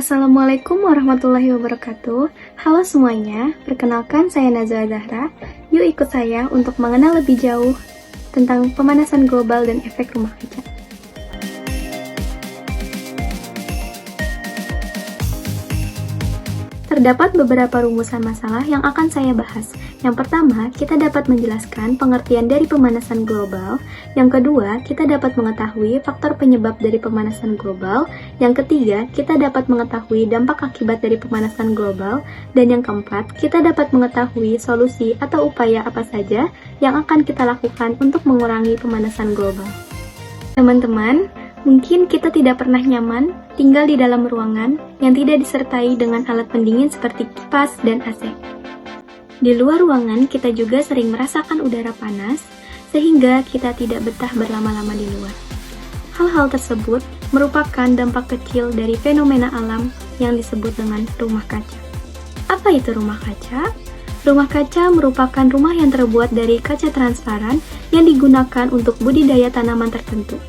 Assalamualaikum warahmatullahi wabarakatuh. Halo semuanya, perkenalkan saya Nazwa Zahra. Yuk ikut saya untuk mengenal lebih jauh tentang pemanasan global dan efek rumah kaca. Terdapat beberapa rumusan masalah yang akan saya bahas. Yang pertama, kita dapat menjelaskan pengertian dari pemanasan global. Yang kedua, kita dapat mengetahui faktor penyebab dari pemanasan global. Yang ketiga, kita dapat mengetahui dampak akibat dari pemanasan global. Dan yang keempat, kita dapat mengetahui solusi atau upaya apa saja yang akan kita lakukan untuk mengurangi pemanasan global. Teman-teman, mungkin kita tidak pernah nyaman tinggal di dalam ruangan yang tidak disertai dengan alat pendingin seperti kipas dan AC. Di luar ruangan, kita juga sering merasakan udara panas, sehingga kita tidak betah berlama-lama di luar. Hal-hal tersebut merupakan dampak kecil dari fenomena alam yang disebut dengan rumah kaca. Apa itu rumah kaca? Rumah kaca merupakan rumah yang terbuat dari kaca transparan yang digunakan untuk budidaya tanaman tertentu.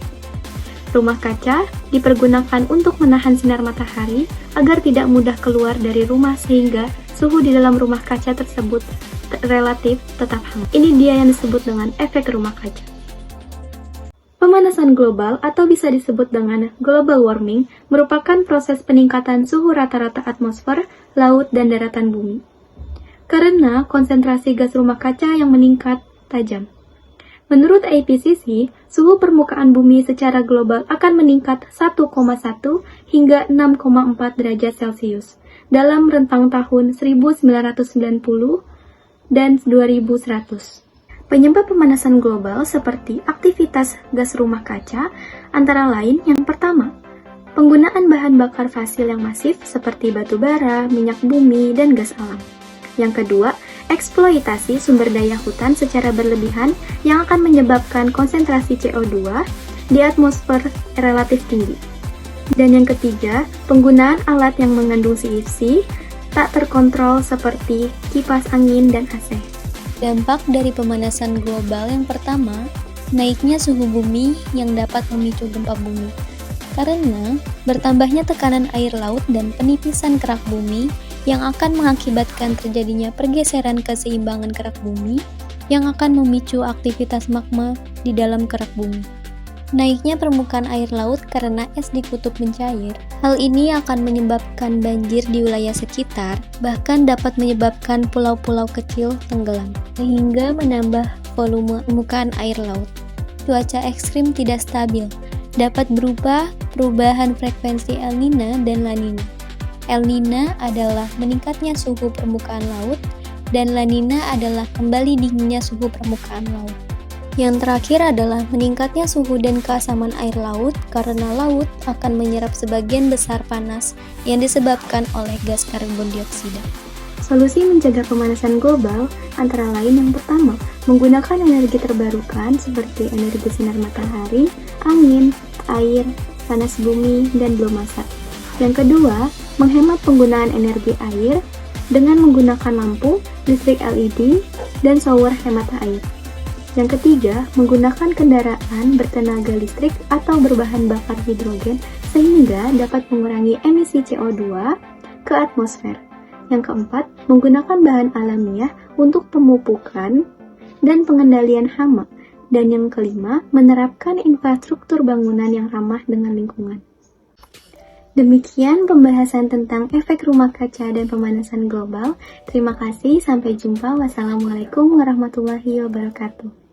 Rumah kaca dipergunakan untuk menahan sinar matahari agar tidak mudah keluar dari rumah sehingga suhu di dalam rumah kaca tersebut relatif tetap hangat. Ini dia yang disebut dengan efek rumah kaca. Pemanasan global atau bisa disebut dengan global warming merupakan proses peningkatan suhu rata-rata atmosfer, laut, dan daratan bumi. Karena konsentrasi gas rumah kaca yang meningkat tajam. Menurut IPCC, suhu permukaan bumi secara global akan meningkat 1,1 hingga 6,4 derajat Celcius dalam rentang tahun 1990 dan 2100. Penyebab pemanasan global seperti aktivitas gas rumah kaca antara lain yang pertama, penggunaan bahan bakar fosil yang masif seperti batu bara, minyak bumi, dan gas alam. Yang kedua, eksploitasi sumber daya hutan secara berlebihan yang akan menyebabkan konsentrasi CO2 di atmosfer relatif tinggi. Dan yang ketiga, penggunaan alat yang mengandung CFC tak terkontrol seperti kipas angin dan AC. Dampak dari pemanasan global yang pertama, naiknya suhu bumi yang dapat memicu gempa bumi. Karena bertambahnya tekanan air laut dan penipisan kerak bumi yang akan mengakibatkan terjadinya pergeseran keseimbangan kerak bumi yang akan memicu aktivitas magma di dalam kerak bumi. Naiknya permukaan air laut karena es di kutub mencair. Hal ini akan menyebabkan banjir di wilayah sekitar, bahkan dapat menyebabkan pulau-pulau kecil tenggelam, sehingga menambah volume permukaan air laut. Cuaca ekstrim tidak stabil, dapat berupa perubahan frekuensi El Nino dan La Nina. El Nino adalah meningkatnya suhu permukaan laut, dan La Nina adalah kembali dinginnya suhu permukaan laut. Yang terakhir adalah meningkatnya suhu dan keasaman air laut karena laut akan menyerap sebagian besar panas yang disebabkan oleh gas karbon dioksida. Solusi mencegah pemanasan global antara lain yang pertama, menggunakan energi terbarukan seperti energi sinar matahari, angin, air, panas bumi, dan biomasa. Yang kedua, menghemat penggunaan energi air dengan menggunakan lampu, listrik LED, dan shower hemat air. Yang ketiga, menggunakan kendaraan bertenaga listrik atau berbahan bakar hidrogen sehingga dapat mengurangi emisi CO2 ke atmosfer. Yang keempat, menggunakan bahan alamiah untuk pemupukan dan pengendalian hama. Dan yang kelima, menerapkan infrastruktur bangunan yang ramah dengan lingkungan. Demikian pembahasan tentang efek rumah kaca dan pemanasan global. Terima kasih, sampai jumpa. Wassalamualaikum warahmatullahi wabarakatuh.